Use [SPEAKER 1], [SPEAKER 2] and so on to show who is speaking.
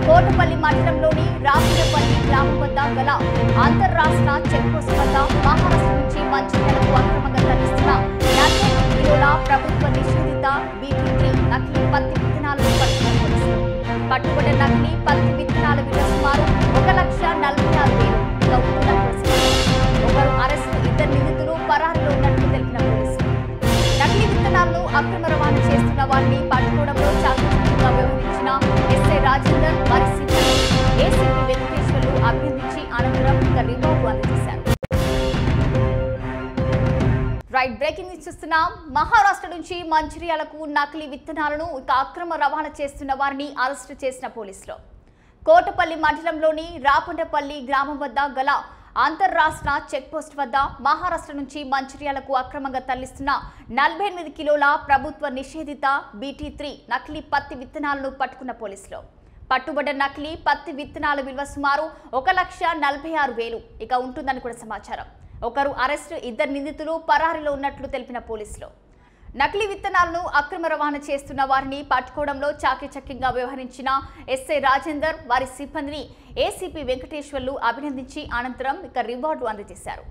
[SPEAKER 1] కోటపల్లి మండలంలోని రాపినపల్లి గ్రామం వద్ద గల అంతర్రాష్ట్ర చెక్పోస్ట్ వద్ద మహారాష్ట్ర నుంచి మంచిర్యాలకు అక్రమంగా తరలిస్తున్న 40 కిలోల ప్రభుత్వ నిషేధిత BT3 నకిలీ పత్తి విత్తనాలను పట్టుకున్న పోలీసులు. పట్టుబడిన నకిలీ పత్తి విత్తనాల విలువ సుమారు 1,46,000. ఒకరు అరెస్టు, ఇద్దరు నిందితులు పరారీలో ఉన్నట్లు తెలిపిన పోలీసులు. నకిలీ విత్తనాలను అక్రమ రవాణా చేస్తున్న వారిని పట్టుకోవడంలో చాకచక్యంగా వ్యవహరించిన ఎస్ఐ రాజేందర్, వారి సిబ్బంది ఏసీపీ వెంకటేశ్వర్లు అభినందించి అనంతరం రివార్డు అందజేశారు. రైట్, బ్రేకింగ్ న్యూస్ చూస్తున్నాం. మహారాష్ట్ర నుంచి మంచిర్యాలకు నకిలీ విత్తనాలను అక్రమ రవాణా చేస్తున్న వారిని అరెస్టు చేసిన పోలీసులు. కోటపల్లి మండలంలోని రాపండపల్లి గ్రామం వద్ద గల అంతర్రాష్ట్ర చెక్పోస్ట్ వద్ద మహారాష్ట్ర నుంచి మంచిర్యాలకు అక్రమంగా తరలిస్తున్న 48 కిలోల ప్రభుత్వ నిషేధిత BT3 నకిలీ పత్తి విత్తనాలను పట్టుకున్న పోలీసులు. పట్టుబడ్డ నకిలీ పత్తి విత్తనాల విలువ సుమారు 1,46,000 ఇక ఉంటుందని కూడా సమాచారం. ఒకరు అరెస్టు, ఇద్దరు నిందితులు పరారీలో ఉన్నట్లు తెలిపిన పోలీసులు. నకిలీ విత్తనాలను అక్రమ రవాణా చేస్తున్న వారిని పట్టుకోవడంలో చాకచక్యంగా వ్యవహరించిన ఎస్ఐ రాజేందర్, వారి సిబ్బందిని ఏసీపీ వెంకటేశ్వర్లు అభినందించి అనంతరం రివార్డు అందజేశారు.